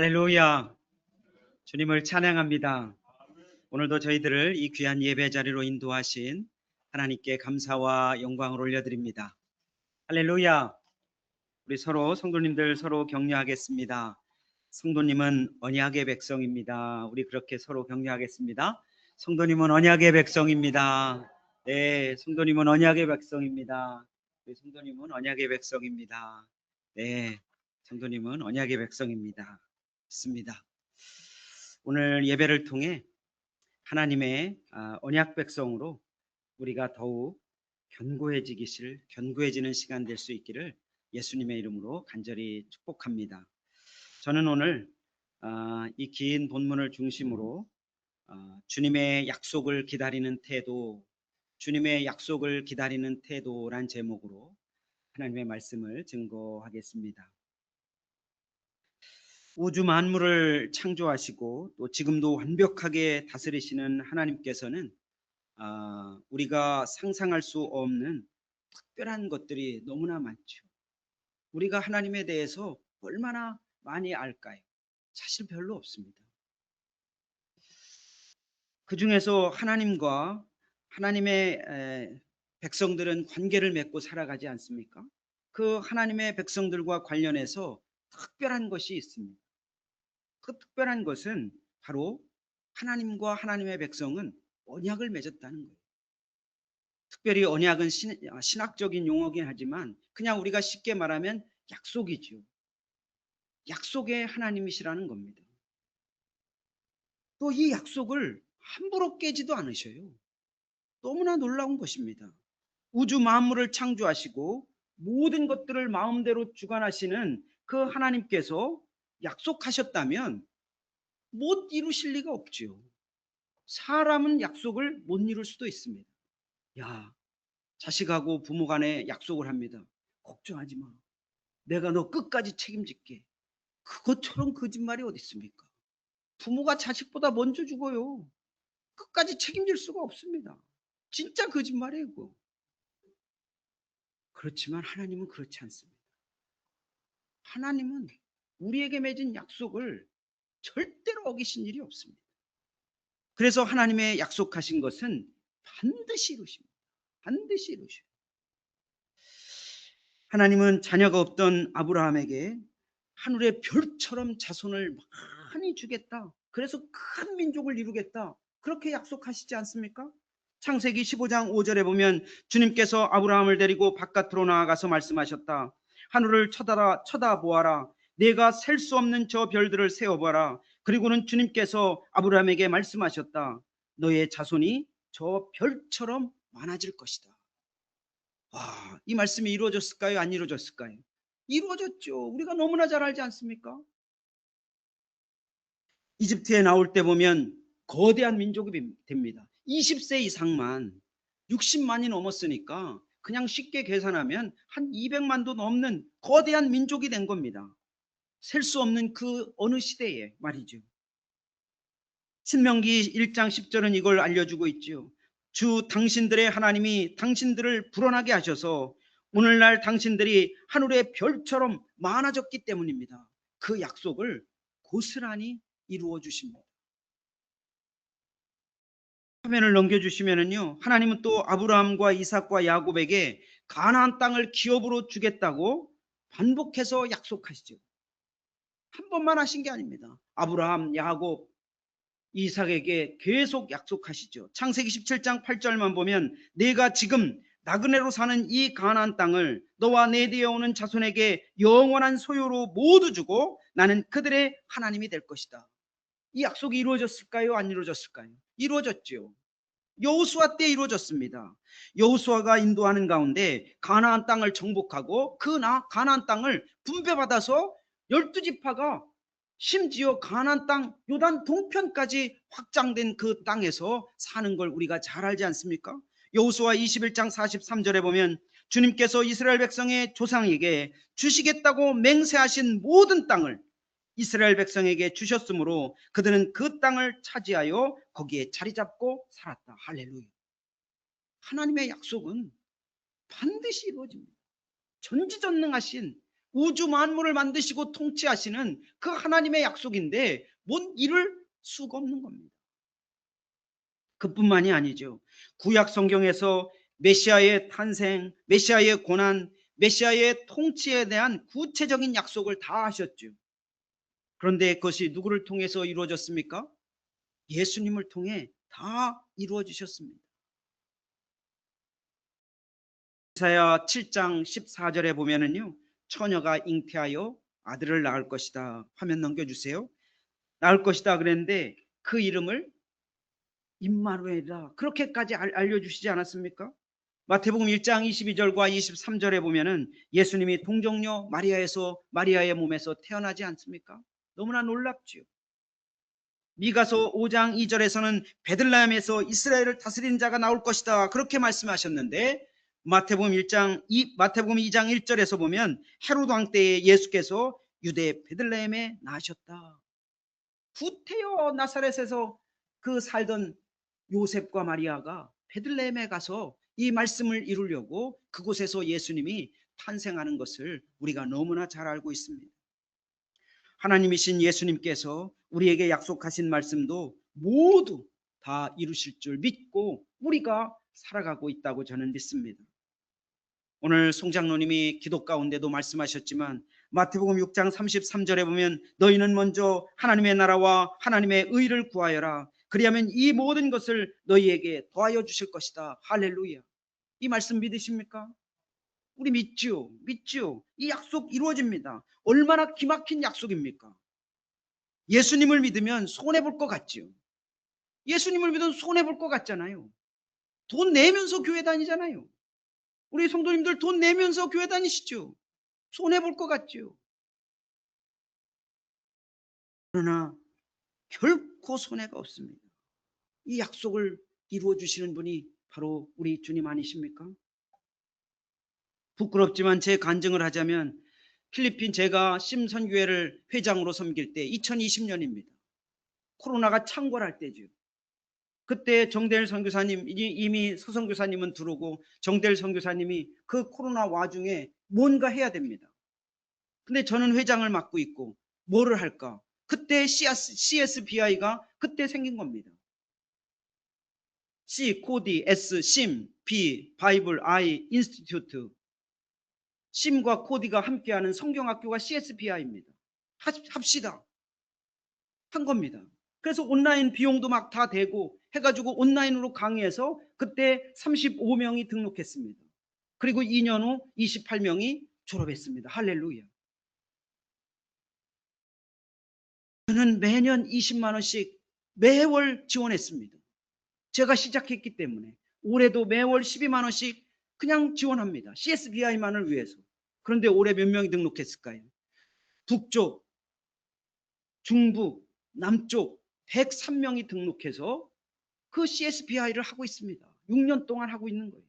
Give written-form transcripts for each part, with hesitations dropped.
할렐루야. 주님을 찬양합니다. 오늘도 저희들을 이 귀한 예배 자리로 인도하신 하나님께 감사와 영광을 올려드립니다. 할렐루야. 우리 서로 성도님들 서로 격려하겠습니다. 성도님은 언약의 백성입니다. 우리 그렇게 서로 격려하겠습니다. 성도님은 언약의 백성입니다. 네, 성도님은 언약의 백성입니다. 우리 성도님은 언약의 백성입니다. 네, 성도님은 언약의 백성입니다. 좋습니다. 오늘 예배를 통해 하나님의 언약 백성으로 우리가 더욱 견고해지는 시간 될 수 있기를 예수님의 이름으로 간절히 축복합니다. 저는 오늘 이 긴 본문을 중심으로 주님의 약속을 기다리는 태도, 주님의 약속을 기다리는 태도란 제목으로 하나님의 말씀을 증거하겠습니다. 우주 만물을 창조하시고 또 지금도 완벽하게 다스리시는 하나님께서는 우리가 상상할 수 없는 특별한 것들이 너무나 많죠. 우리가 하나님에 대해서 얼마나 많이 알까요? 사실 별로 없습니다. 그 중에서 하나님과 하나님의 백성들은 관계를 맺고 살아가지 않습니까? 그 하나님의 백성들과 관련해서 특별한 것이 있습니다. 그 특별한 것은 바로 하나님과 하나님의 백성은 언약을 맺었다는 거예요. 특별히 언약은 신학적인 용어긴 하지만 그냥 우리가 쉽게 말하면 약속이죠. 약속의 하나님이시라는 겁니다. 또 이 약속을 함부로 깨지도 않으셔요. 너무나 놀라운 것입니다. 우주 만물을 창조하시고 모든 것들을 마음대로 주관하시는 그 하나님께서 약속하셨다면 못 이루실 리가 없지요. 사람은 약속을 못 이룰 수도 있습니다. 야, 자식하고 부모 간에 약속을 합니다. 걱정하지 마. 내가 너 끝까지 책임질게. 그것처럼 거짓말이 어디 있습니까? 부모가 자식보다 먼저 죽어요. 끝까지 책임질 수가 없습니다. 진짜 거짓말이에요. 그거. 그렇지만 하나님은 그렇지 않습니다. 하나님은 우리에게 맺은 약속을 절대로 어기신 일이 없습니다. 그래서 하나님의 약속하신 것은 반드시 이루십니다. 반드시 이루셔요. 하나님은 자녀가 없던 아브라함에게 하늘의 별처럼 자손을 많이 주겠다. 그래서 큰 민족을 이루겠다. 그렇게 약속하시지 않습니까? 창세기 15장 5절에 보면 주님께서 아브라함을 데리고 바깥으로 나아가서 말씀하셨다. 하늘을 쳐다보아라. 내가 셀 수 없는 저 별들을 세어봐라. 그리고는 주님께서 아브라함에게 말씀하셨다. 너의 자손이 저 별처럼 많아질 것이다. 와, 이 말씀이 이루어졌을까요? 안 이루어졌을까요? 이루어졌죠. 우리가 너무나 잘 알지 않습니까? 이집트에 나올 때 보면 거대한 민족이 됩니다. 20세 이상만 60만이 넘었으니까 그냥 쉽게 계산하면 한 200만도 넘는 거대한 민족이 된 겁니다. 셀 수 없는 그 어느 시대에 말이죠. 신명기 1장 10절은 이걸 알려주고 있죠. 주 당신들의 하나님이 당신들을 불어나게 하셔서 오늘날 당신들이 하늘의 별처럼 많아졌기 때문입니다. 그 약속을 고스란히 이루어 주십니다. 화면을 넘겨주시면은요, 하나님은 또 아브라함과 이삭과 야곱에게 가나안 땅을 기업으로 주겠다고 반복해서 약속하시죠. 한 번만 하신 게 아닙니다. 아브라함, 야곱, 이삭에게 계속 약속하시죠. 창세기 17장 8절만 보면 내가 지금 나그네로 사는 이 가나안 땅을 너와 내 뒤에 오는 자손에게 영원한 소유로 모두 주고 나는 그들의 하나님이 될 것이다. 이 약속이 이루어졌을까요? 안 이루어졌을까요? 이루어졌죠. 여호수아 때 이루어졌습니다. 여호수아가 인도하는 가운데 가나안 땅을 정복하고 그 가나안 땅을 분배받아서 12지파가 심지어 가나안 땅 요단 동편까지 확장된 그 땅에서 사는 걸 우리가 잘 알지 않습니까? 여호수아 21장 43절에 보면 주님께서 이스라엘 백성의 조상에게 주시겠다고 맹세하신 모든 땅을 이스라엘 백성에게 주셨으므로 그들은 그 땅을 차지하여 거기에 자리 잡고 살았다. 할렐루야. 하나님의 약속은 반드시 이루어집니다. 전지전능하신 우주 만물을 만드시고 통치하시는 그 하나님의 약속인데 뭔 이룰 수가 없는 겁니다. 그뿐만이 아니죠. 구약 성경에서 메시아의 탄생, 메시아의 고난, 메시아의 통치에 대한 구체적인 약속을 다 하셨죠. 그런데 그것이 누구를 통해서 이루어졌습니까? 예수님을 통해 다 이루어지셨습니다. 이사야 7장 14절에 보면은요, 처녀가 잉태하여 아들을 낳을 것이다. 화면 넘겨주세요. 낳을 것이다 그랬는데 그 이름을 임마누엘이라 그렇게까지 알려주시지 않았습니까? 마태복음 1장 22절과 23절에 보면은 예수님이 동정녀 마리아의 몸에서 태어나지 않습니까? 너무나 놀랍지요. 미가서 5장 2절에서는 베들레헴에서 이스라엘을 다스리는 자가 나올 것이다 그렇게 말씀하셨는데 마태복음 2장 1절에서 보면 헤롯 왕 때에 예수께서 유대 베들레헴에 나셨다. 구태여 나사렛에서 그 살던 요셉과 마리아가 베들레헴에 가서 이 말씀을 이루려고 그곳에서 예수님이 탄생하는 것을 우리가 너무나 잘 알고 있습니다. 하나님이신 예수님께서 우리에게 약속하신 말씀도 모두 다 이루실 줄 믿고 우리가 살아가고 있다고 저는 믿습니다. 오늘 송장로님이 기도 가운데도 말씀하셨지만 마태복음 6장 33절에 보면 너희는 먼저 하나님의 나라와 하나님의 의를 구하여라. 그리하면 이 모든 것을 너희에게 더하여 주실 것이다. 할렐루야. 이 말씀 믿으십니까? 우리 믿죠. 이 약속 이루어집니다. 얼마나 기막힌 약속입니까? 예수님을 믿으면 손해볼 것 같죠. 예수님을 믿으면 손해볼 것 같잖아요. 돈 내면서 교회 다니잖아요. 우리 성도님들 돈 내면서 교회 다니시죠. 손해볼 것 같죠. 그러나 결코 손해가 없습니다. 이 약속을 이루어 주시는 분이 바로 우리 주님 아니십니까? 부끄럽지만 제 간증을 하자면 필리핀 제가 심선교회를 회장으로 섬길 때 2020년입니다. 코로나가 창궐할 때죠. 그때 정대일 선교사님, 이미 서성교사님은 들어오고 정대일 선교사님이 그 코로나 와중에 뭔가 해야 됩니다. 근데 저는 회장을 맡고 있고 뭐를 할까? 그때 CSBI가 그때 생긴 겁니다. C, 코디, S, 심, B, 바이블, I, 인스티튜트. 심과 코디가 함께하는 성경학교가 CSBI입니다. 합시다. 한 겁니다. 그래서 온라인 비용도 막 다 되고 해가지고 온라인으로 강의해서 그때 35명이 등록했습니다. 그리고 2년 후 28명이 졸업했습니다. 할렐루야. 저는 매년 20만 원씩 매월 지원했습니다. 제가 시작했기 때문에 올해도 매월 12만 원씩 그냥 지원합니다. CSBI만을 위해서. 그런데 올해 몇 명이 등록했을까요? 북쪽, 중부, 남쪽 103명이 등록해서 그 CSBI를 하고 있습니다. 6년 동안 하고 있는 거예요.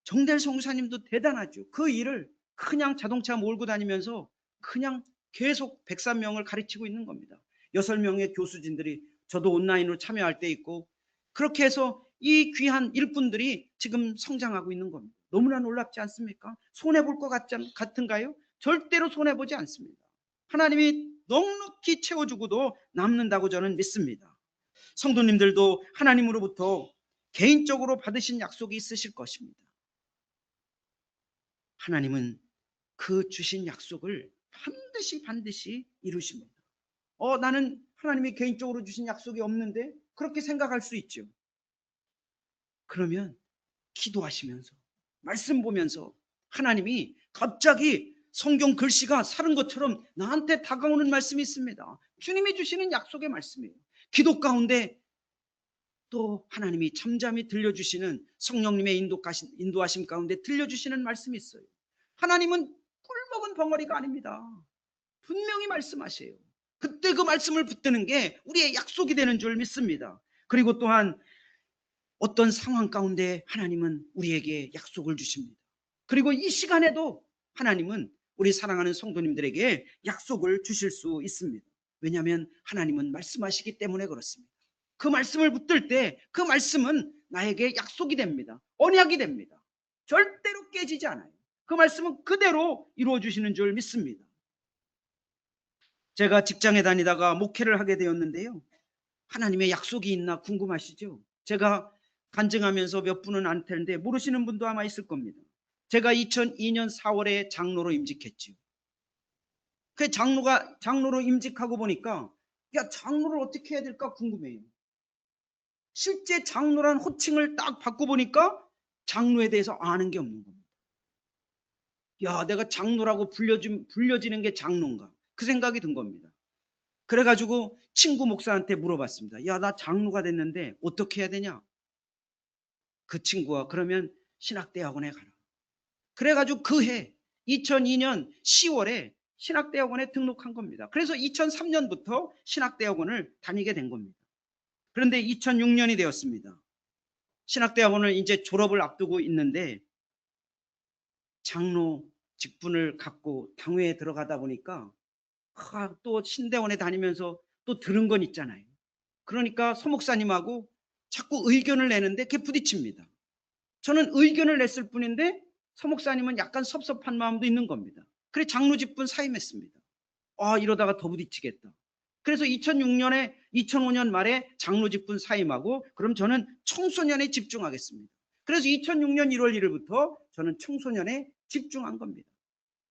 정대일 성사님도 대단하죠. 그 일을 그냥 자동차 몰고 다니면서 그냥 계속 103명을 가르치고 있는 겁니다. 6명의 교수진들이 저도 온라인으로 참여할 때 있고 그렇게 해서 이 귀한 일꾼들이 지금 성장하고 있는 겁니다. 너무나 놀랍지 않습니까? 손해볼 것 같은가요? 절대로 손해보지 않습니다. 하나님이 넉넉히 채워주고도 남는다고 저는 믿습니다. 성도님들도 하나님으로부터 개인적으로 받으신 약속이 있으실 것입니다. 하나님은 그 주신 약속을 반드시 이루십니다. 나는 하나님이 개인적으로 주신 약속이 없는데 그렇게 생각할 수 있죠. 그러면 기도하시면서 말씀 보면서 하나님이 갑자기 성경 글씨가 사는 것처럼 나한테 다가오는 말씀이 있습니다. 주님이 주시는 약속의 말씀이에요. 기도 가운데 또 하나님이 잠잠히 들려주시는 성령님의 인도하심 가운데 들려주시는 말씀이 있어요. 하나님은 꿀먹은 벙어리가 아닙니다. 분명히 말씀하세요. 그때 그 말씀을 붙드는 게 우리의 약속이 되는 줄 믿습니다. 그리고 또한 어떤 상황 가운데 하나님은 우리에게 약속을 주십니다. 그리고 이 시간에도 하나님은 우리 사랑하는 성도님들에게 약속을 주실 수 있습니다. 왜냐하면 하나님은 말씀하시기 때문에 그렇습니다. 그 말씀을 붙들 때 그 말씀은 나에게 약속이 됩니다. 언약이 됩니다. 절대로 깨지지 않아요. 그 말씀은 그대로 이루어 주시는 줄 믿습니다. 제가 직장에 다니다가 목회를 하게 되었는데요. 하나님의 약속이 있나 궁금하시죠? 제가 간증하면서 몇 분은 안 텐데 모르시는 분도 아마 있을 겁니다. 제가 2002년 4월에 장로로 임직했죠. 그 장로로 임직하고 보니까 야, 장로를 어떻게 해야 될까 궁금해요. 실제 장로란 호칭을 딱 받고 보니까 장로에 대해서 아는 게 없는 겁니다. 야, 내가 장로라고 불려지는 게 장로인가? 그 생각이 든 겁니다. 그래가지고 친구 목사한테 물어봤습니다. 야, 나 장로가 됐는데 어떻게 해야 되냐? 그 친구가 그러면 신학대학원에 가라. 그래가지고 그 해 2002년 10월에 신학대학원에 등록한 겁니다. 그래서 2003년부터 신학대학원을 다니게 된 겁니다. 그런데 2006년이 되었습니다. 신학대학원을 이제 졸업을 앞두고 있는데 장로 직분을 갖고 당회에 들어가다 보니까 또 신대원에 다니면서 또 들은 건 있잖아요. 그러니까 소목사님하고 자꾸 의견을 내는데 그게 부딪힙니다. 저는 의견을 냈을 뿐인데 소목사님은 약간 섭섭한 마음도 있는 겁니다. 그래 장로 직분 사임했습니다. 이러다가 더 부딪히겠다. 그래서 2005년 말에 장로 직분 사임하고 그럼 저는 청소년에 집중하겠습니다. 그래서 2006년 1월 1일부터 저는 청소년에 집중한 겁니다.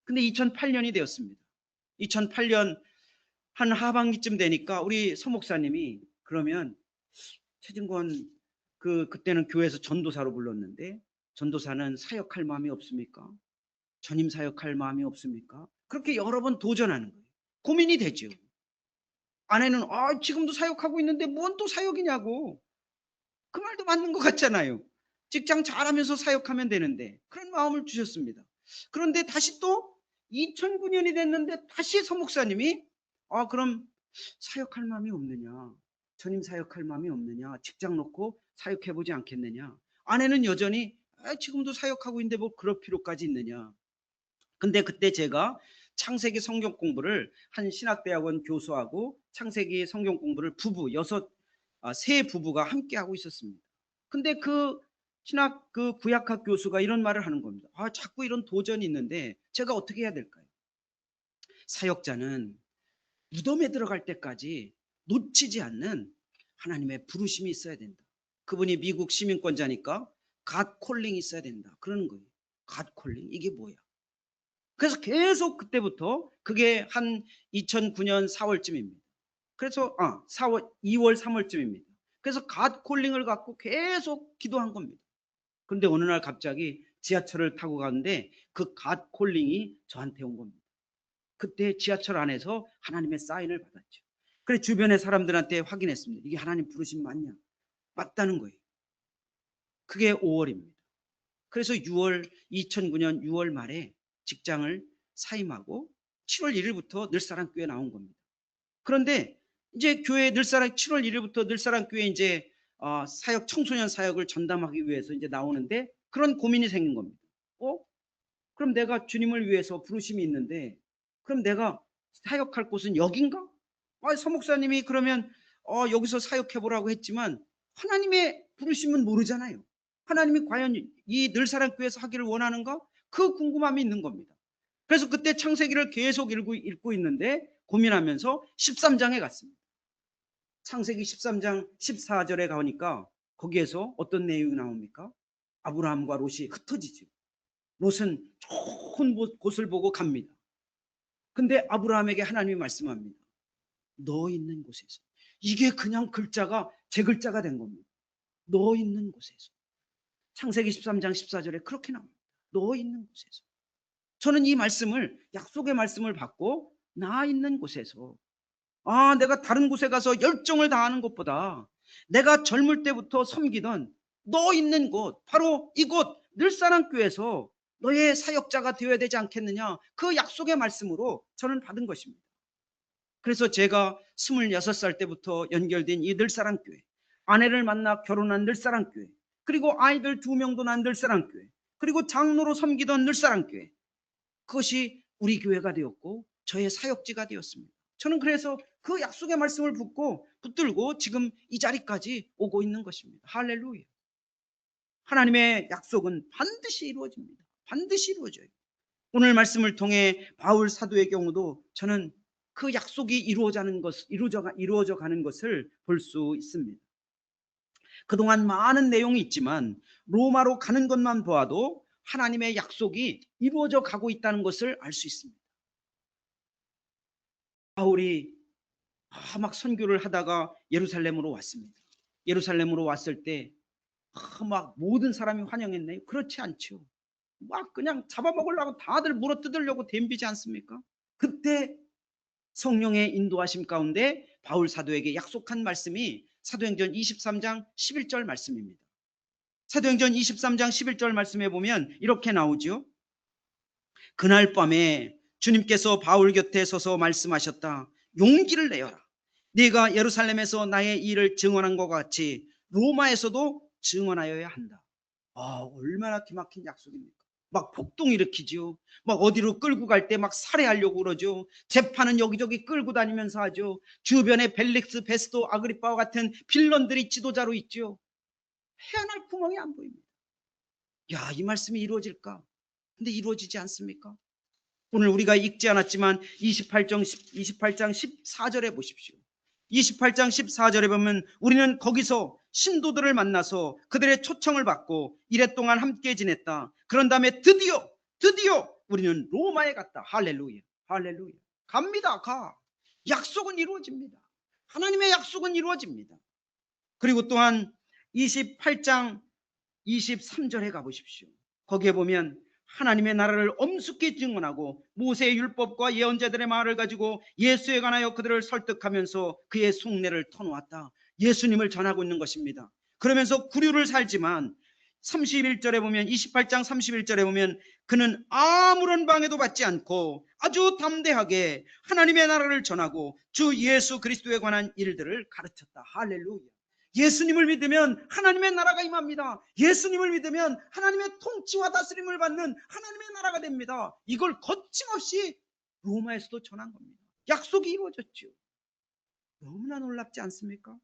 근데 2008년이 되었습니다. 2008년 한 하반기쯤 되니까 우리 서목사님이 그러면 최진권 그때는 교회에서 전도사로 불렀는데 전도사는 사역할 마음이 없습니까? 전임 사역할 마음이 없습니까? 그렇게 여러 번 도전하는 거예요. 고민이 되죠. 아내는 지금도 사역하고 있는데 뭔 또 사역이냐고. 그 말도 맞는 것 같잖아요. 직장 잘하면서 사역하면 되는데 그런 마음을 주셨습니다. 그런데 다시 또 2009년이 됐는데 다시 서목사님이 그럼 사역할 마음이 없느냐, 전임 사역할 마음이 없느냐, 직장 놓고 사역해보지 않겠느냐. 아내는 여전히 지금도 사역하고 있는데 뭐 그럴 필요까지 있느냐. 근데 그때 제가 창세기 성경 공부를 한 신학대학원 교수하고 창세기 성경 공부를 세 부부가 함께 하고 있었습니다. 근데 그 구약학 교수가 이런 말을 하는 겁니다. 자꾸 이런 도전이 있는데 제가 어떻게 해야 될까요? 사역자는 무덤에 들어갈 때까지 놓치지 않는 하나님의 부르심이 있어야 된다. 그분이 미국 시민권자니까 갓 콜링이 있어야 된다. 그러는 거예요. 갓 콜링 이게 뭐야? 그래서 계속 그때부터 그게 한 2009년 4월쯤입니다. 그래서 2월 3월쯤입니다. 그래서 갓 콜링을 갖고 계속 기도한 겁니다. 그런데 어느 날 갑자기 지하철을 타고 가는데 그 갓 콜링이 저한테 온 겁니다. 그때 지하철 안에서 하나님의 사인을 받았죠. 그래 주변의 사람들한테 확인했습니다. 이게 하나님 부르심 맞냐? 맞다는 거예요. 그게 5월입니다. 그래서 2009년 6월 말에 직장을 사임하고 7월 1일부터 늘사랑교회에 나온 겁니다. 그런데 이제 교회 7월 1일부터 늘사랑교회 이제 청소년 사역을 전담하기 위해서 이제 나오는데 그런 고민이 생긴 겁니다. 그럼 내가 주님을 위해서 부르심이 있는데 그럼 내가 사역할 곳은 여긴가? 서목사님이 그러면 여기서 사역해보라고 했지만 하나님의 부르심은 모르잖아요. 하나님이 과연 이 늘사랑교회에서 하기를 원하는가? 그 궁금함이 있는 겁니다. 그래서 그때 창세기를 계속 읽고 있는데 고민하면서 13장에 갔습니다. 창세기 13장 14절에 가니까 거기에서 어떤 내용이 나옵니까? 아브라함과 롯이 흩어지죠. 롯은 좋은 곳을 보고 갑니다. 근데 아브라함에게 하나님이 말씀합니다. 너 있는 곳에서. 이게 그냥 글자가 제 글자가 된 겁니다. 너 있는 곳에서. 창세기 13장 14절에 그렇게 나옵니다. 너 있는 곳에서. 저는 이 말씀을 약속의 말씀을 받고 나 있는 곳에서 내가 다른 곳에 가서 열정을 다하는 것보다 내가 젊을 때부터 섬기던 너 있는 곳 바로 이곳 늘사랑교회에서 너의 사역자가 되어야 되지 않겠느냐 그 약속의 말씀으로 저는 받은 것입니다. 그래서 제가 26살 때부터 연결된 이 늘사랑교회 아내를 만나 결혼한 늘사랑교회 그리고 아이들 2명도 난 늘사랑교회 그리고 장로로 섬기던 늘사랑교회 그것이 우리 교회가 되었고 저의 사역지가 되었습니다. 저는 그래서 그 약속의 말씀을 붙들고 지금 이 자리까지 오고 있는 것입니다. 할렐루야. 하나님의 약속은 반드시 이루어집니다. 반드시 이루어져요. 오늘 말씀을 통해 바울 사도의 경우도 저는 그 약속이 이루어져 가는 것을 볼 수 있습니다. 그동안 많은 내용이 있지만 로마로 가는 것만 보아도 하나님의 약속이 이루어져 가고 있다는 것을 알 수 있습니다. 바울이 막 선교를 하다가 예루살렘으로 왔습니다. 예루살렘으로 왔을 때 막 모든 사람이 환영했나요? 그렇지 않죠. 막 그냥 잡아먹으려고 다들 물어뜯으려고 덤비지 않습니까? 그때 성령의 인도하심 가운데 바울 사도에게 약속한 말씀이 사도행전 23장 11절 말씀입니다. 사도행전 23장 11절 말씀에 보면 이렇게 나오죠. 그날 밤에 주님께서 바울 곁에 서서 말씀하셨다. 용기를 내어라. 네가 예루살렘에서 나의 일을 증언한 것 같이 로마에서도 증언하여야 한다. 얼마나 기막힌 약속입니까? 막 폭동 일으키죠. 막 어디로 끌고 갈 때 막 살해하려고 그러죠. 재판은 여기저기 끌고 다니면서 하죠. 주변에 벨릭스, 베스도, 아그리파와 같은 빌런들이 지도자로 있죠. 헤어날 구멍이 안 보입니다. 이 말씀이 이루어질까? 근데 이루어지지 않습니까? 오늘 우리가 읽지 않았지만 28장 14절에 보십시오. 28장 14절에 보면 우리는 거기서 신도들을 만나서 그들의 초청을 받고 이래 동안 함께 지냈다. 그런 다음에 드디어 우리는 로마에 갔다. 할렐루야. 할렐루야. 갑니다. 가. 약속은 이루어집니다. 하나님의 약속은 이루어집니다. 그리고 또한 28장 23절에 가보십시오. 거기에 보면 하나님의 나라를 엄숙히 증언하고 모세의 율법과 예언자들의 말을 가지고 예수에 관하여 그들을 설득하면서 그의 속내를 터놓았다. 예수님을 전하고 있는 것입니다. 그러면서 구류를 살지만 31절에 보면 28장 31절에 보면 그는 아무런 방해도 받지 않고 아주 담대하게 하나님의 나라를 전하고 주 예수 그리스도에 관한 일들을 가르쳤다. 할렐루야. 예수님을 믿으면 하나님의 나라가 임합니다. 예수님을 믿으면 하나님의 통치와 다스림을 받는 하나님의 나라가 됩니다. 이걸 거침없이 로마에서도 전한 겁니다. 약속이 이루어졌죠. 너무나 놀랍지 않습니까?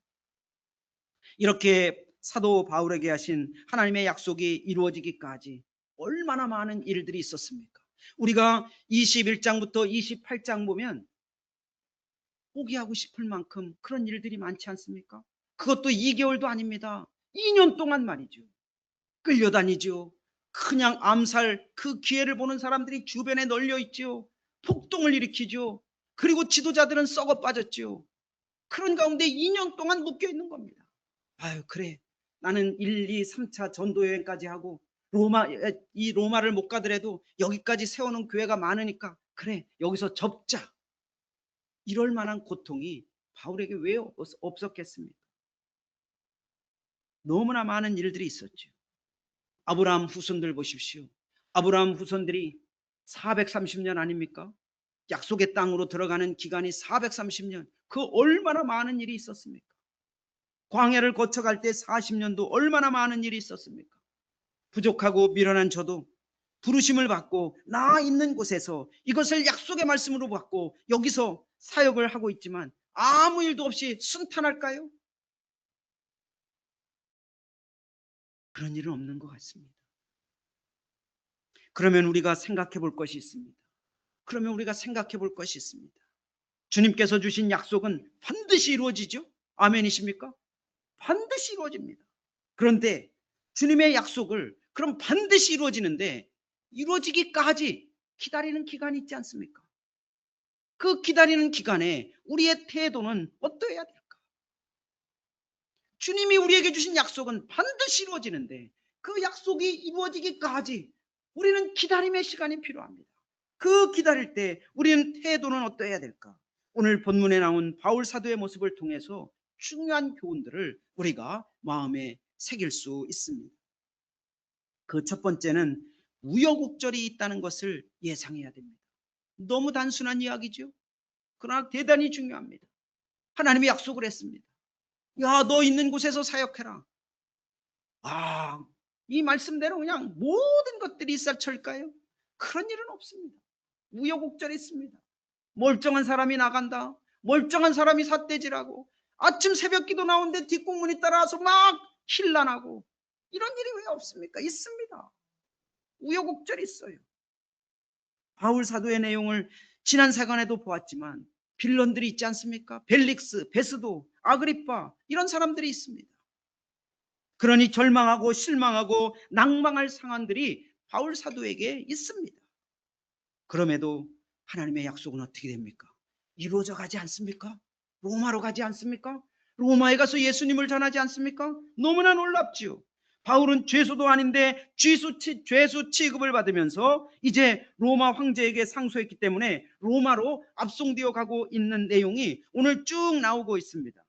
이렇게 사도 바울에게 하신 하나님의 약속이 이루어지기까지 얼마나 많은 일들이 있었습니까? 우리가 21장부터 28장 보면 포기하고 싶을 만큼 그런 일들이 많지 않습니까? 그것도 2개월도 아닙니다. 2년 동안 말이죠. 끌려다니죠. 그냥 암살 그 기회를 보는 사람들이 주변에 널려 있죠. 폭동을 일으키죠. 그리고 지도자들은 썩어 빠졌죠. 그런 가운데 2년 동안 묶여 있는 겁니다. 그래. 나는 1, 2, 3차 전도 여행까지 하고 이 로마를 못 가더라도 여기까지 세우는 교회가 많으니까 그래. 여기서 접자. 이럴 만한 고통이 바울에게 왜 없었겠습니까? 너무나 많은 일들이 있었죠. 아브라함 후손들 보십시오. 아브라함 후손들이 430년 아닙니까? 약속의 땅으로 들어가는 기간이 430년. 그 얼마나 많은 일이 있었습니까? 광야를 거쳐갈 때 40년도 얼마나 많은 일이 있었습니까? 부족하고 미련한 저도 부르심을 받고 나 있는 곳에서 이것을 약속의 말씀으로 받고 여기서 사역을 하고 있지만 아무 일도 없이 순탄할까요? 그런 일은 없는 것 같습니다. 그러면 우리가 생각해 볼 것이 있습니다. 주님께서 주신 약속은 반드시 이루어지죠? 아멘이십니까? 반드시 이루어집니다. 그런데 주님의 약속을 그럼 반드시 이루어지는데 이루어지기까지 기다리는 기간이 있지 않습니까? 그 기다리는 기간에 우리의 태도는 어떠해야 될까? 주님이 우리에게 주신 약속은 반드시 이루어지는데 그 약속이 이루어지기까지 우리는 기다림의 시간이 필요합니다. 그 기다릴 때 우리는 태도는 어떠해야 될까? 오늘 본문에 나온 바울 사도의 모습을 통해서 중요한 교훈들을 우리가 마음에 새길 수 있습니다. 그 첫 번째는 우여곡절이 있다는 것을 예상해야 됩니다. 너무 단순한 이야기죠. 그러나 대단히 중요합니다. 하나님이 약속을 했습니다. 너 있는 곳에서 사역해라. 이 말씀대로 그냥 모든 것들이 일사철까요? 그런 일은 없습니다. 우여곡절이 있습니다. 멀쩡한 사람이 나간다. 멀쩡한 사람이 삿대질하고 아침 새벽기도 나오는데 뒷공문이 따라와서 막 힐난하고 이런 일이 왜 없습니까? 있습니다. 우여곡절이 있어요. 바울 사도의 내용을 지난 시간에도 보았지만 빌런들이 있지 않습니까? 벨릭스, 베스도, 아그리파 이런 사람들이 있습니다. 그러니 절망하고 실망하고 낭망할 상황들이 바울 사도에게 있습니다. 그럼에도 하나님의 약속은 어떻게 됩니까? 이루어져 가지 않습니까? 로마로 가지 않습니까? 로마에 가서 예수님을 전하지 않습니까? 너무나 놀랍지요. 바울은 죄수도 아닌데 죄수 취급을 받으면서 이제 로마 황제에게 상소했기 때문에 로마로 압송되어 가고 있는 내용이 오늘 쭉 나오고 있습니다.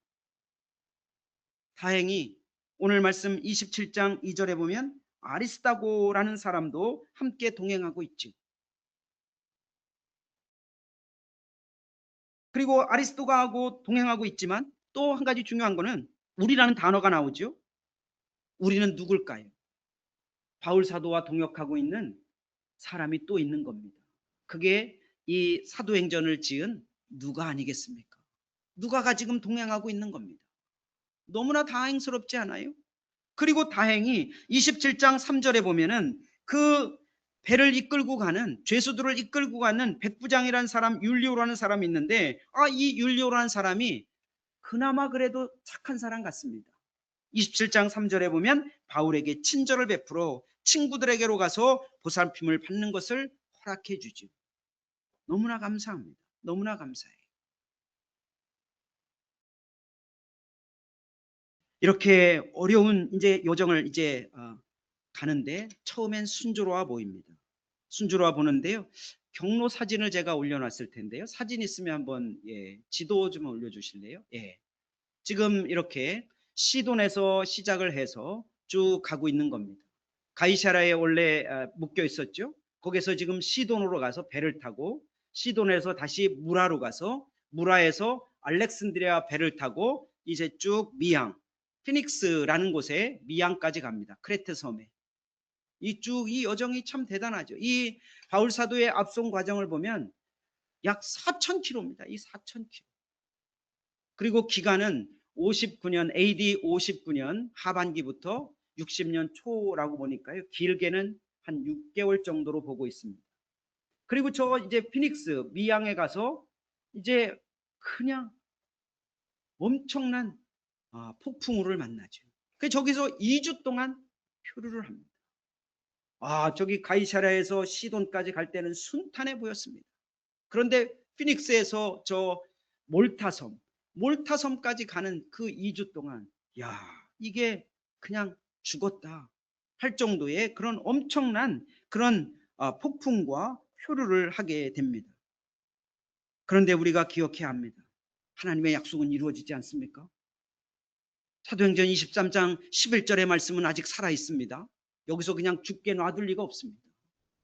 다행히 오늘 말씀 27장 2절에 보면 아리스다고라는 사람도 함께 동행하고 있죠. 그리고 아리스도가하고 동행하고 있지만 또 한 가지 중요한 거는 우리라는 단어가 나오죠. 우리는 누굴까요? 바울 사도와 동역하고 있는 사람이 또 있는 겁니다. 그게 이 사도행전을 지은 누가 아니겠습니까? 누가가 지금 동행하고 있는 겁니다. 너무나 다행스럽지 않아요? 그리고 다행히 27장 3절에 보면은 그 배를 이끌고 가는 죄수들을 이끌고 가는 백부장이라는 사람 율리오라는 사람이 있는데 이 율리오라는 사람이 그나마 그래도 착한 사람 같습니다. 27장 3절에 보면 바울에게 친절을 베풀어 친구들에게로 가서 보살핌을 받는 것을 허락해 주죠. 너무나 감사합니다. 너무나 감사해요. 이렇게 어려운 이제 요정을 이제 가는데 처음엔 순조로워 보입니다. 순조로워 보는데요. 경로 사진을 제가 올려놨을 텐데요. 사진 있으면 한번 지도 좀 올려주실래요? 지금 이렇게 시돈에서 시작을 해서 쭉 가고 있는 겁니다. 가이사라에 원래 묶여 있었죠. 거기서 지금 시돈으로 가서 배를 타고 시돈에서 다시 무라로 가서 무라에서 알렉산드리아 배를 타고 이제 쭉 미양 피닉스라는 곳에 미양까지 갑니다. 크레테 섬에. 이 여정이 참 대단하죠. 이 바울 사도의 앞선 과정을 보면 약 4,000km입니다. 이 4,000km. 그리고 기간은 59년 AD 59년 하반기부터 60년 초라고 보니까요. 길게는 한 6개월 정도로 보고 있습니다. 그리고 저 이제 피닉스 미양에 가서 이제 그냥 엄청난 폭풍우를 만나죠. 그 저기서 2주 동안 표류를 합니다. 저기 가이사라에서 시돈까지 갈 때는 순탄해 보였습니다. 그런데 피닉스에서 저 몰타섬까지 가는 그 2주 동안 이게 그냥 죽었다 할 정도의 그런 엄청난 그런 폭풍과 표류를 하게 됩니다. 그런데 우리가 기억해야 합니다. 하나님의 약속은 이루어지지 않습니까? 사도행전 23장 11절의 말씀은 아직 살아 있습니다. 여기서 그냥 죽게 놔둘 리가 없습니다.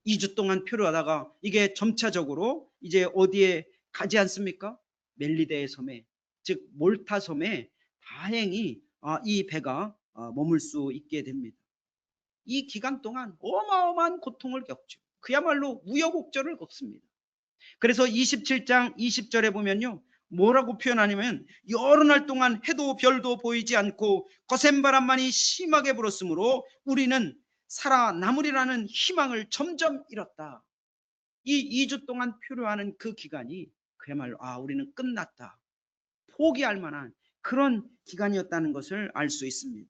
2주 동안 표류하다가 이게 점차적으로 이제 어디에 가지 않습니까? 멜리데의 섬에, 즉 몰타 섬에 다행히 이 배가 머물 수 있게 됩니다. 이 기간 동안 어마어마한 고통을 겪죠. 그야말로 우여곡절을 겪습니다. 그래서 27장 20절에 보면요. 뭐라고 표현하냐면 여러 날 동안 해도 별도 보이지 않고 거센 바람만이 심하게 불었으므로 우리는 살아남으리라는 희망을 점점 잃었다. 이 2주 동안 표류하는 그 기간이 그야말로 우리는 끝났다. 포기할 만한 그런 기간이었다는 것을 알 수 있습니다.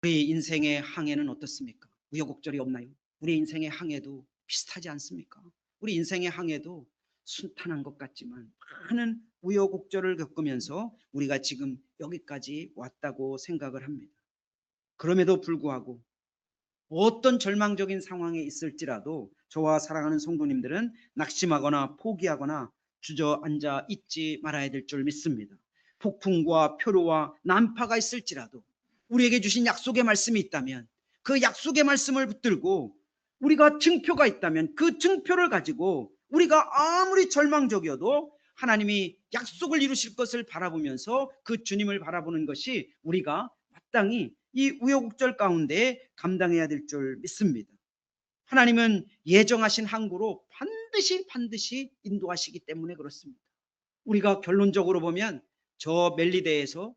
우리 인생의 항해는 어떻습니까? 우여곡절이 없나요? 우리 인생의 항해도 비슷하지 않습니까? 우리 인생의 항해도 순탄한 것 같지만 많은 우여곡절을 겪으면서 우리가 지금 여기까지 왔다고 생각을 합니다. 그럼에도 불구하고 어떤 절망적인 상황에 있을지라도 저와 사랑하는 성도님들은 낙심하거나 포기하거나 주저앉아 있지 말아야 될 줄 믿습니다. 폭풍과 표류와 난파가 있을지라도 우리에게 주신 약속의 말씀이 있다면 그 약속의 말씀을 붙들고 우리가 증표가 있다면 그 증표를 가지고 우리가 아무리 절망적이어도 하나님이 약속을 이루실 것을 바라보면서 그 주님을 바라보는 것이 우리가 마땅히 이 우여곡절 가운데 감당해야 될 줄 믿습니다. 하나님은 예정하신 항구로 반드시 인도하시기 때문에 그렇습니다. 우리가 결론적으로 보면 저 멜리데에서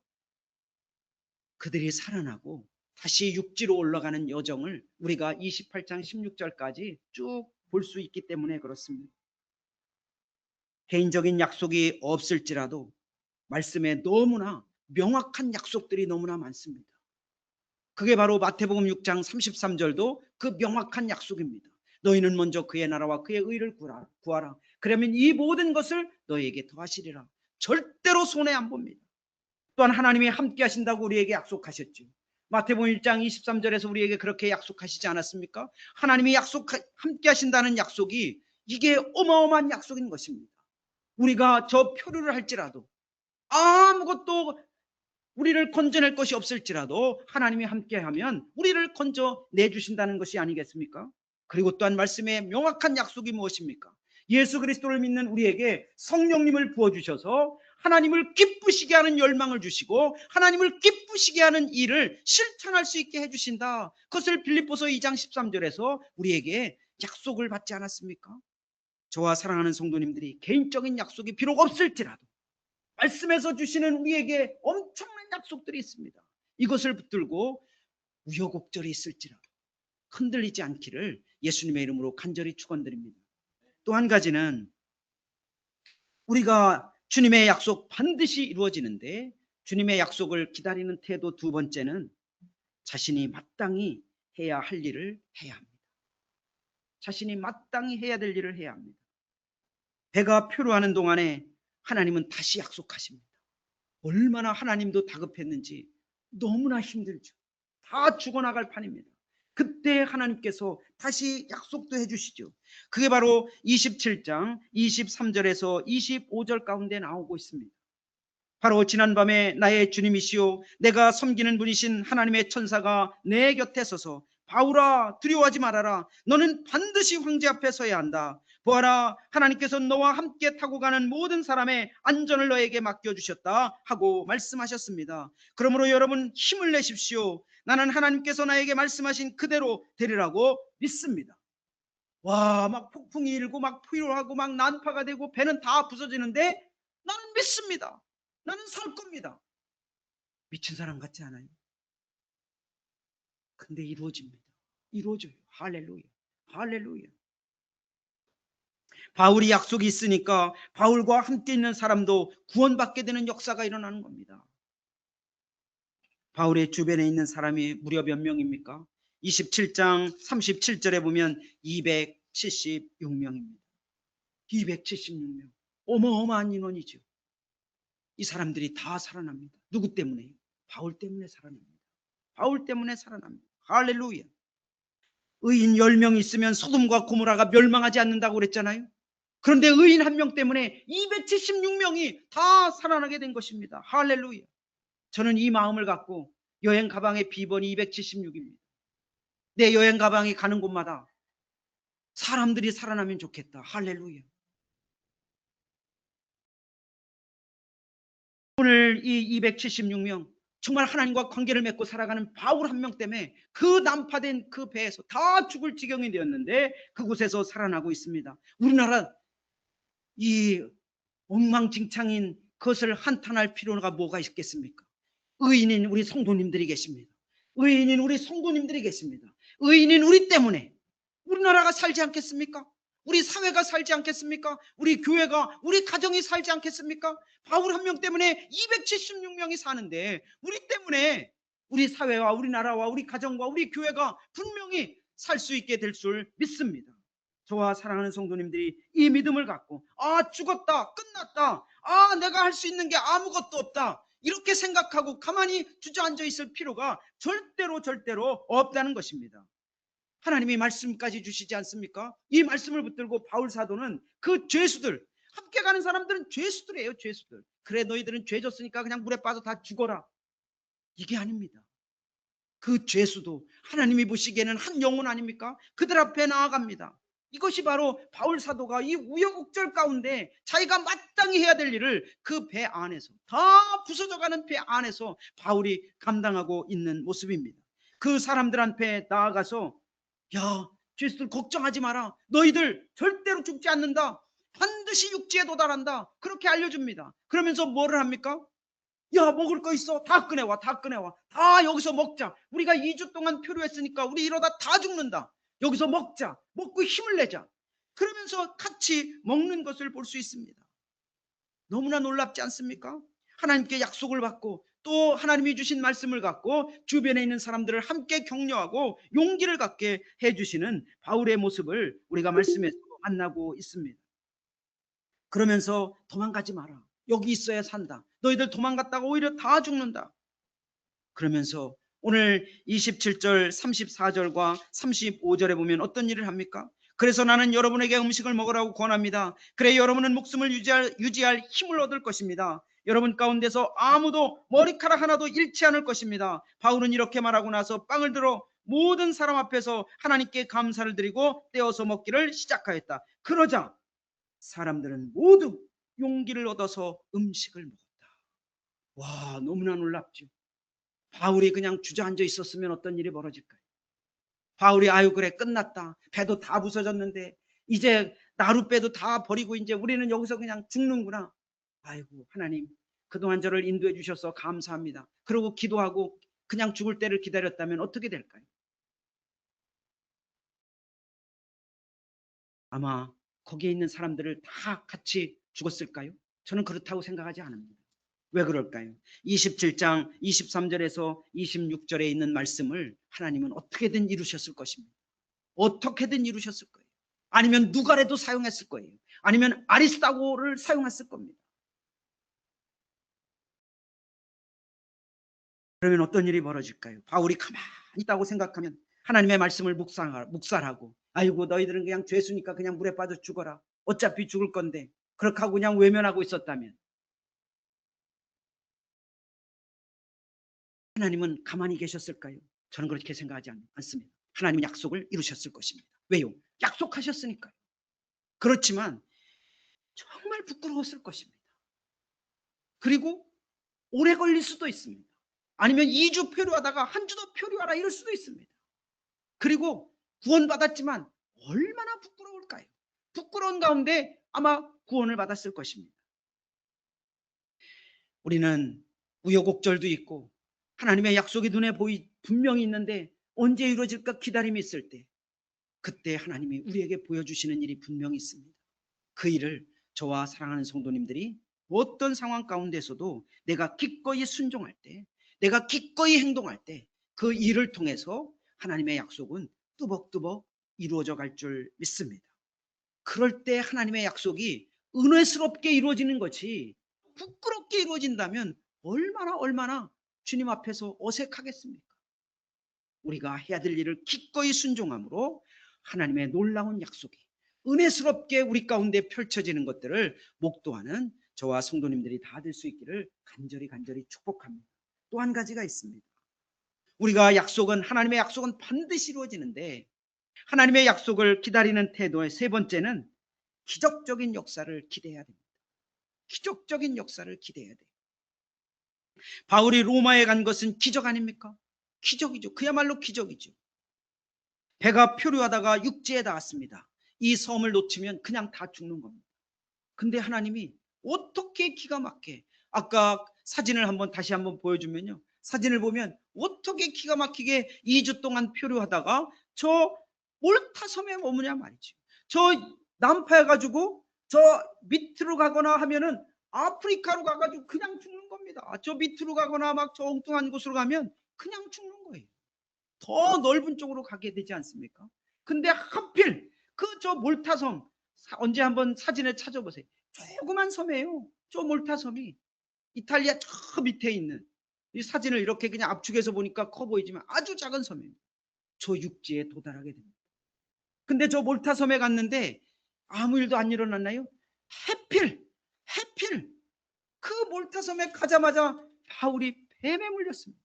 그들이 살아나고 다시 육지로 올라가는 여정을 우리가 28장 16절까지 쭉 볼 수 있기 때문에 그렇습니다. 개인적인 약속이 없을지라도 말씀에 너무나 명확한 약속들이 너무나 많습니다. 그게 바로 마태복음 6장 33절도 그 명확한 약속입니다. 너희는 먼저 그의 나라와 그의 의를 구하라. 그러면 이 모든 것을 너희에게 더하시리라. 절대로 손해 안 봅니다. 또한 하나님이 함께 하신다고 우리에게 약속하셨죠. 마태복음 1장 23절에서 우리에게 그렇게 약속하시지 않았습니까? 하나님이 함께 하신다는 약속이 이게 어마어마한 약속인 것입니다. 우리가 저 표류를 할지라도 아무것도 우리를 건져낼 것이 없을지라도 하나님이 함께하면 우리를 건져내주신다는 것이 아니겠습니까? 그리고 또한 말씀의 명확한 약속이 무엇입니까? 예수 그리스도를 믿는 우리에게 성령님을 부어주셔서 하나님을 기쁘시게 하는 열망을 주시고 하나님을 기쁘시게 하는 일을 실천할 수 있게 해주신다. 그것을 빌립보서 2장 13절에서 우리에게 약속을 받지 않았습니까? 저와 사랑하는 성도님들이 개인적인 약속이 비록 없을지라도 말씀에서 주시는 우리에게 엄청난 약속들이 있습니다. 이것을 붙들고 우여곡절이 있을지라도 흔들리지 않기를 예수님의 이름으로 간절히 축원드립니다. 또 한 가지는 우리가 주님의 약속 반드시 이루어지는데 주님의 약속을 기다리는 태도 두 번째는 자신이 마땅히 해야 할 일을 해야 합니다. 자신이 마땅히 해야 될 일을 해야 합니다. 배가 표류하는 동안에 하나님은 다시 약속하십니다. 얼마나 하나님도 다급했는지 너무나 힘들죠. 다 죽어나갈 판입니다. 그때 하나님께서 다시 약속도 해주시죠. 그게 바로 27장 23절에서 25절 가운데 나오고 있습니다. 바로 지난밤에 나의 주님이시오 내가 섬기는 분이신 하나님의 천사가 내 곁에 서서 바울아 두려워하지 말아라. 너는 반드시 황제 앞에 서야 한다. 보아라 하나님께서 너와 함께 타고 가는 모든 사람의 안전을 너에게 맡겨주셨다 하고 말씀하셨습니다. 그러므로 여러분 힘을 내십시오. 나는 하나님께서 나에게 말씀하신 그대로 되리라고 믿습니다. 와, 막 폭풍이 일고 막 포효하고 막 난파가 되고 배는 다 부서지는데 나는 믿습니다. 나는 살 겁니다. 미친 사람 같지 않아요? 근데 이루어집니다. 이루어져요. 할렐루야. 할렐루야. 바울이 약속이 있으니까 바울과 함께 있는 사람도 구원받게 되는 역사가 일어나는 겁니다. 바울의 주변에 있는 사람이 무려 몇 명입니까? 27장 37절에 보면 276명입니다. 276명. 어마어마한 인원이죠. 이 사람들이 다 살아납니다. 누구 때문에? 바울 때문에 살아납니다. 바울 때문에 살아납니다. 할렐루야. 의인 10명 있으면 소돔과 고모라가 멸망하지 않는다고 그랬잖아요. 그런데 의인 한 명 때문에 276명이 다 살아나게 된 것입니다. 할렐루야. 저는 이 마음을 갖고 여행 가방의 비번이 276입니다. 내 여행 가방이 가는 곳마다 사람들이 살아나면 좋겠다. 할렐루야. 오늘 이 276명 정말 하나님과 관계를 맺고 살아가는 바울 한 명 때문에 그 난파된 그 배에서 다 죽을 지경이 되었는데 그곳에서 살아나고 있습니다. 우리나라 이 엉망진창인 그것을 한탄할 필요가 뭐가 있겠습니까? 의인인 우리 성도님들이 계십니다. 의인인 우리 성도님들이 계십니다. 의인인 우리 때문에 우리나라가 살지 않겠습니까? 우리 사회가 살지 않겠습니까? 우리 교회가, 우리 가정이 살지 않겠습니까? 바울 한 명 때문에 276명이 사는데 우리 때문에 우리 사회와 우리 나라와 우리 가정과 우리 교회가 분명히 살 수 있게 될 줄 믿습니다. 저와 사랑하는 성도님들이 이 믿음을 갖고 죽었다, 끝났다, 내가 할 수 있는 게 아무것도 없다 이렇게 생각하고 가만히 주저앉아 있을 필요가 절대로 없다는 것입니다. 하나님이 말씀까지 주시지 않습니까? 이 말씀을 붙들고 바울 사도는 그 죄수들, 함께 가는 사람들은 죄수들이에요. 죄수들. 그래 너희들은 죄 졌으니까 그냥 물에 빠져 다 죽어라. 이게 아닙니다. 그 죄수도 하나님이 보시기에는 한 영혼 아닙니까? 그들 앞에 나아갑니다. 이것이 바로 바울 사도가 이 우여곡절 가운데 자기가 마땅히 해야 될 일을 그 배 안에서 다 부서져가는 배 안에서 바울이 감당하고 있는 모습입니다. 그 사람들 앞에 나아가서 야 죄수들 걱정하지 마라. 너희들 절대로 죽지 않는다. 반드시 육지에 도달한다. 그렇게 알려줍니다. 그러면서 뭐를 합니까? 야, 먹을 거 있어. 다 꺼내와, 다 꺼내와. 다 여기서 먹자. 우리가 2주 동안 표류했으니까 우리 이러다 다 죽는다. 여기서 먹자. 먹고 힘을 내자. 그러면서 같이 먹는 것을 볼 수 있습니다. 너무나 놀랍지 않습니까? 하나님께 약속을 받고 또 하나님이 주신 말씀을 갖고 주변에 있는 사람들을 함께 격려하고 용기를 갖게 해주시는 바울의 모습을 우리가 말씀에서 만나고 있습니다. 그러면서 도망가지 마라. 여기 있어야 산다. 너희들 도망갔다가 오히려 다 죽는다. 그러면서 오늘 27절 34절과 35절에 보면 어떤 일을 합니까? 그래서 나는 여러분에게 음식을 먹으라고 권합니다. 그래 여러분은 목숨을 유지할 힘을 얻을 것입니다. 여러분 가운데서 아무도 머리카락 하나도 잃지 않을 것입니다. 바울은 이렇게 말하고 나서 빵을 들어 모든 사람 앞에서 하나님께 감사를 드리고 떼어서 먹기를 시작하였다. 그러자 사람들은 모두 용기를 얻어서 음식을 먹었다. 와, 너무나 놀랍죠. 바울이 그냥 주저앉아 있었으면 어떤 일이 벌어질까요? 바울이 아유 그래 끝났다. 배도 다 부서졌는데 이제 나룻배도 다 버리고 이제 우리는 여기서 그냥 죽는구나. 아이고 하나님 그동안 저를 인도해 주셔서 감사합니다. 그러고 기도하고 그냥 죽을 때를 기다렸다면 어떻게 될까요? 아마 거기에 있는 사람들을 다 같이 죽었을까요? 저는 그렇다고 생각하지 않습니다. 왜 그럴까요? 27장 23절에서 26절에 있는 말씀을 하나님은 어떻게든 이루셨을 것입니다. 어떻게든 이루셨을 거예요. 아니면 누가라도 사용했을 거예요. 아니면 아리스타고를 사용했을 겁니다. 그러면 어떤 일이 벌어질까요? 바울이 가만히 있다고 생각하면 하나님의 말씀을 묵살하고 아이고 너희들은 그냥 죄수니까 그냥 물에 빠져 죽어라. 어차피 죽을 건데 그렇게 하고 그냥 외면하고 있었다면 하나님은 가만히 계셨을까요? 저는 그렇게 생각하지 않습니다. 하나님은 약속을 이루셨을 것입니다. 왜요? 약속하셨으니까요. 그렇지만 정말 부끄러웠을 것입니다. 그리고 오래 걸릴 수도 있습니다. 아니면 2주 표류하다가 한 주 더 표류하라 이럴 수도 있습니다. 그리고 구원받았지만 얼마나 부끄러울까요? 부끄러운 가운데 아마 구원을 받았을 것입니다. 우리는 우여곡절도 있고 하나님의 약속이 눈에 분명히 있는데 언제 이루어질까 기다림이 있을 때 그때 하나님이 우리에게 보여주시는 일이 분명히 있습니다. 그 일을 저와 사랑하는 성도님들이 어떤 상황 가운데서도 내가 기꺼이 순종할 때 내가 기꺼이 행동할 때 그 일을 통해서 하나님의 약속은 뚜벅뚜벅 이루어져 갈 줄 믿습니다. 그럴 때 하나님의 약속이 은혜스럽게 이루어지는 것이 부끄럽게 이루어진다면 얼마나 주님 앞에서 어색하겠습니까? 우리가 해야 될 일을 기꺼이 순종함으로 하나님의 놀라운 약속이 은혜스럽게 우리 가운데 펼쳐지는 것들을 목도하는 저와 성도님들이 다 될 수 있기를 간절히 축복합니다. 또 한 가지가 있습니다. 우리가 하나님의 약속은 반드시 이루어지는데 하나님의 약속을 기다리는 태도의 세 번째는 기적적인 역사를 기대해야 됩니다. 기적적인 역사를 기대해야 돼요. 바울이 로마에 간 것은 기적 아닙니까? 기적이죠. 그야말로 기적이죠. 배가 표류하다가 육지에 닿았습니다. 이 섬을 놓치면 그냥 다 죽는 겁니다. 근데 하나님이 어떻게 기가 막히게 아까 사진을 다시 한번 보여주면요. 사진을 보면 어떻게 기가 막히게 2주 동안 표류하다가 저 몰타 섬에 머무냐 말이죠. 저 난파해가지고 저 밑으로 가거나 하면은 아프리카로 가가지고 그냥 죽는 겁니다. 저 밑으로 가거나 막 저 엉뚱한 곳으로 가면 그냥 죽는 거예요. 더 넓은 쪽으로 가게 되지 않습니까? 근데 하필 그 저 몰타섬 언제 한번 사진을 찾아보세요. 조그만 섬이에요. 저 몰타섬이 이탈리아 저 밑에 있는 이 사진을 이렇게 그냥 압축해서 보니까 커 보이지만 아주 작은 섬이에요. 저 육지에 도달하게 됩니다. 근데 저 몰타섬에 갔는데 아무 일도 안 일어났나요? 해필 그 몰타섬에 가자마자 바울이 뱀에 물렸습니다.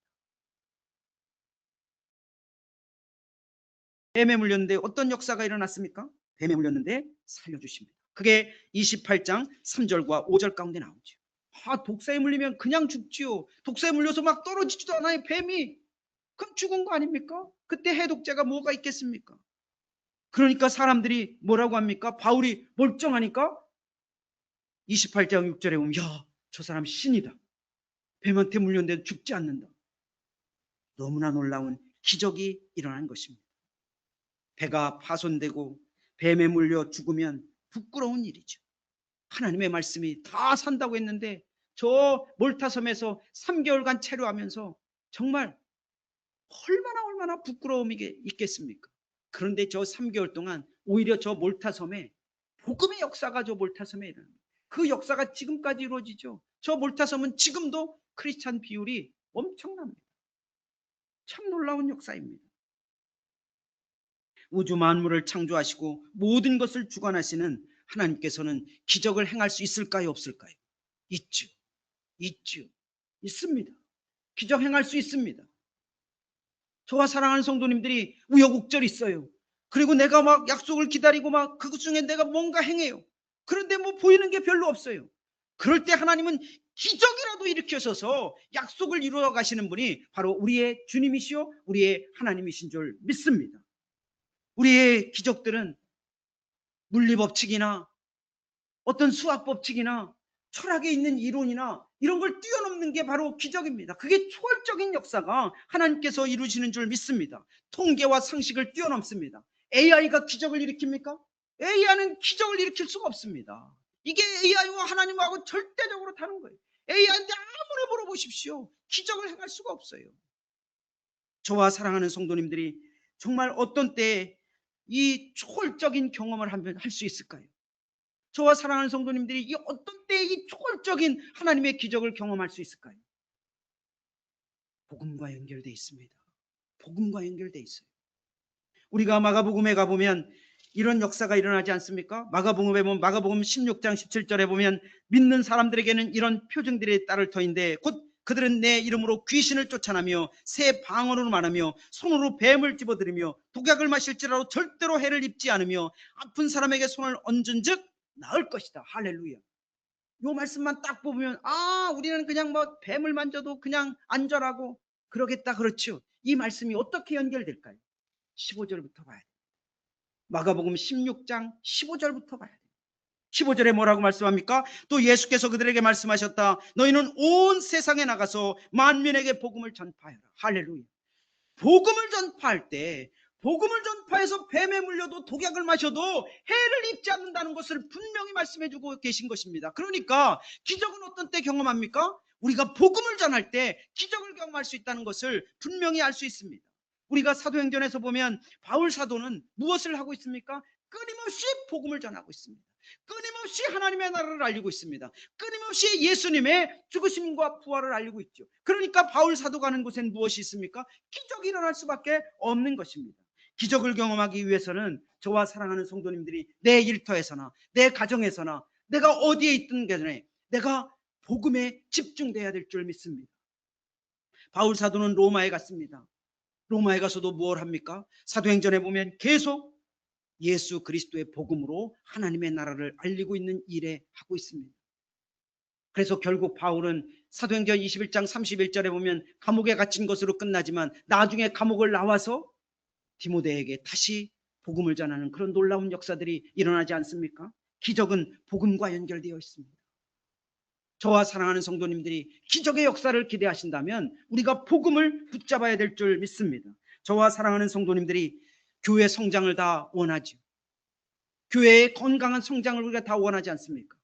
뱀에 물렸는데 어떤 역사가 일어났습니까? 뱀에 물렸는데 살려주십니다. 그게 28장 3절과 5절 가운데 나오죠. 독사에 물리면 그냥 죽지요. 독사에 물려서 막 떨어지지도 않아요. 뱀이. 그럼 죽은 거 아닙니까? 그때 해독제가 뭐가 있겠습니까? 그러니까 사람들이 뭐라고 합니까? 바울이 멀쩡하니까 28장 6절에 보면 야, 저 사람 신이다. 뱀한테 물렸는데도 죽지 않는다. 너무나 놀라운 기적이 일어난 것입니다. 배가 파손되고 뱀에 물려 죽으면 부끄러운 일이죠. 하나님의 말씀이 다 산다고 했는데 저 몰타섬에서 3개월간 체류하면서 정말 얼마나 부끄러움이 있겠습니까? 그런데 저 3개월 동안 오히려 저 몰타섬에 복음의 역사가 저 몰타섬에 일어납니다. 그 역사가 지금까지 이루어지죠. 저 몰타섬은 지금도 크리스찬 비율이 엄청납니다. 참 놀라운 역사입니다. 우주 만물을 창조하시고 모든 것을 주관하시는 하나님께서는 기적을 행할 수 있을까요, 없을까요? 있죠. 있습니다. 기적 행할 수 있습니다. 저와 사랑하는 성도님들이 우여곡절 있어요. 그리고 내가 막 약속을 기다리고 막 그 중에 내가 뭔가 행해요. 그런데 뭐 보이는 게 별로 없어요. 그럴 때 하나님은 기적이라도 일으켜서서 약속을 이루어 가시는 분이 바로 우리의 주님이시요 우리의 하나님이신 줄 믿습니다. 우리의 기적들은 물리법칙이나 어떤 수학법칙이나 철학에 있는 이론이나 이런 걸 뛰어넘는 게 바로 기적입니다. 그게 초월적인 역사가 하나님께서 이루시는 줄 믿습니다. 통계와 상식을 뛰어넘습니다. AI가 기적을 일으킵니까? AI는 기적을 일으킬 수가 없습니다. 이게 AI와 하나님하고 절대적으로 다른 거예요. AI한테 아무리 물어보십시오. 기적을 행할 수가 없어요. 저와 사랑하는 성도님들이 정말 어떤 때에 이 초월적인 경험을 할 수 있을까요? 저와 사랑하는 성도님들이 이 어떤 때에 이 초월적인 하나님의 기적을 경험할 수 있을까요? 복음과 연결되어 있습니다. 복음과 연결되어 있어요. 우리가 마가복음에 가보면 이런 역사가 일어나지 않습니까? 마가복음에 보면 마가복음 16장 17절에 보면 믿는 사람들에게는 이런 표징들이 따를 터인데 곧 그들은 내 이름으로 귀신을 쫓아내며 새 방언으로 말하며 손으로 뱀을 집어들이며 독약을 마실지라도 절대로 해를 입지 않으며 아픈 사람에게 손을 얹은즉 나을 것이다. 할렐루야. 요 말씀만 딱 보면 우리는 그냥 뭐 뱀을 만져도 그냥 안전하고 그러겠다. 그렇죠. 이 말씀이 어떻게 연결될까요? 15절부터 봐야 돼요. 마가복음 16장 15절부터 봐야 돼요. 15절에 뭐라고 말씀합니까? 또 예수께서 그들에게 말씀하셨다. 너희는 온 세상에 나가서 만민에게 복음을 전파하라. 할렐루야. 복음을 전파할 때 복음을 전파해서 뱀에 물려도 독약을 마셔도 해를 입지 않는다는 것을 분명히 말씀해 주고 계신 것입니다. 그러니까 기적은 어떤 때 경험합니까? 우리가 복음을 전할 때 기적을 경험할 수 있다는 것을 분명히 알 수 있습니다. 우리가 사도행전에서 보면 바울 사도는 무엇을 하고 있습니까? 끊임없이 복음을 전하고 있습니다. 끊임없이 하나님의 나라를 알리고 있습니다. 끊임없이 예수님의 죽으심과 부활을 알리고 있죠. 그러니까 바울 사도가 가는 곳엔 무엇이 있습니까? 기적이 일어날 수밖에 없는 것입니다. 기적을 경험하기 위해서는 저와 사랑하는 성도님들이 내 일터에서나 내 가정에서나 내가 어디에 있든 간에 내가 복음에 집중돼야 될 줄 믿습니다. 바울 사도는 로마에 갔습니다. 로마에 가서도 뭘 합니까? 사도행전에 보면 계속 예수 그리스도의 복음으로 하나님의 나라를 알리고 있는 일에 하고 있습니다. 그래서 결국 바울은 사도행전 21장 31절에 보면 감옥에 갇힌 것으로 끝나지만 나중에 감옥을 나와서 디모데에게 다시 복음을 전하는 그런 놀라운 역사들이 일어나지 않습니까? 기적은 복음과 연결되어 있습니다. 저와 사랑하는 성도님들이 기적의 역사를 기대하신다면 우리가 복음을 붙잡아야 될 줄 믿습니다. 저와 사랑하는 성도님들이 교회 성장을 다 원하죠. 교회의 건강한 성장을 우리가 다 원하지 않습니까?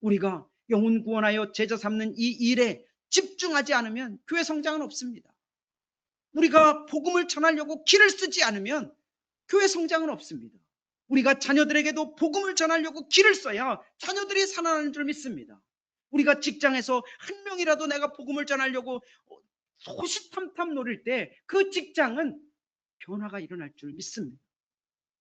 우리가 영혼 구원하여 제자 삼는 이 일에 집중하지 않으면 교회 성장은 없습니다. 우리가 복음을 전하려고 길을 쓰지 않으면 교회 성장은 없습니다. 우리가 자녀들에게도 복음을 전하려고 길을 써야 자녀들이 살아나는 줄 믿습니다. 우리가 직장에서 한 명이라도 내가 복음을 전하려고 호시탐탐 노릴 때 그 직장은 변화가 일어날 줄 믿습니다.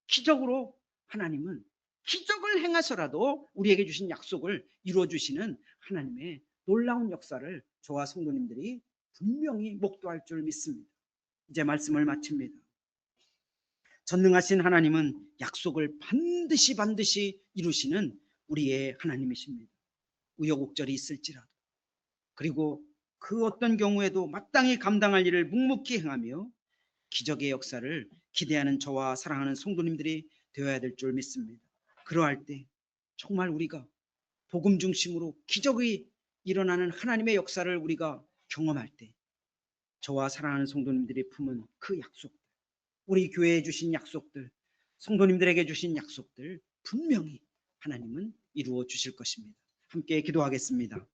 기적으로 하나님은 기적을 행하서라도 우리에게 주신 약속을 이루어주시는 하나님의 놀라운 역사를 저와 성도님들이 분명히 목도할 줄 믿습니다. 이제 말씀을 마칩니다. 전능하신 하나님은 약속을 반드시 이루시는 우리의 하나님이십니다. 우여곡절이 있을지라도 그리고 그 어떤 경우에도 마땅히 감당할 일을 묵묵히 행하며 기적의 역사를 기대하는 저와 사랑하는 성도님들이 되어야 될 줄 믿습니다. 그러할 때 정말 우리가 복음 중심으로 기적이 일어나는 하나님의 역사를 우리가 경험할 때 저와 사랑하는 성도님들이 품은 그 약속, 우리 교회에 주신 약속들, 성도님들에게 주신 약속들 분명히 하나님은 이루어 주실 것입니다. 함께 기도하겠습니다.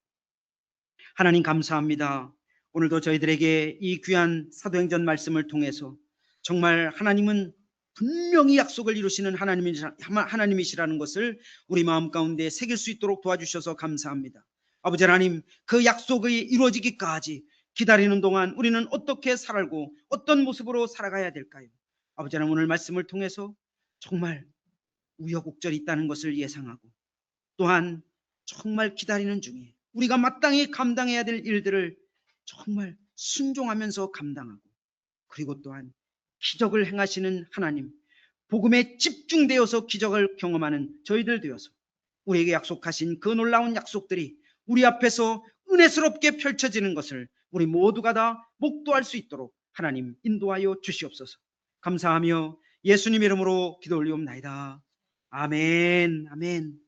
하나님 감사합니다. 오늘도 저희들에게 이 귀한 사도행전 말씀을 통해서 정말 하나님은 분명히 약속을 이루시는 하나님이시라는 것을 우리 마음 가운데 새길 수 있도록 도와주셔서 감사합니다. 아버지 하나님, 그 약속이 이루어지기까지 기다리는 동안 우리는 어떻게 살고 어떤 모습으로 살아가야 될까요? 아버지 하나님, 오늘 말씀을 통해서 정말 우여곡절이 있다는 것을 예상하고 또한 정말 기다리는 중에 우리가 마땅히 감당해야 될 일들을 정말 순종하면서 감당하고, 그리고 또한 기적을 행하시는 하나님, 복음에 집중되어서 기적을 경험하는 저희들 되어서 우리에게 약속하신 그 놀라운 약속들이 우리 앞에서 은혜스럽게 펼쳐지는 것을 우리 모두가 다 목도할 수 있도록 하나님 인도하여 주시옵소서. 감사하며 예수님 이름으로 기도 올리옵나이다. 아멘. 아멘.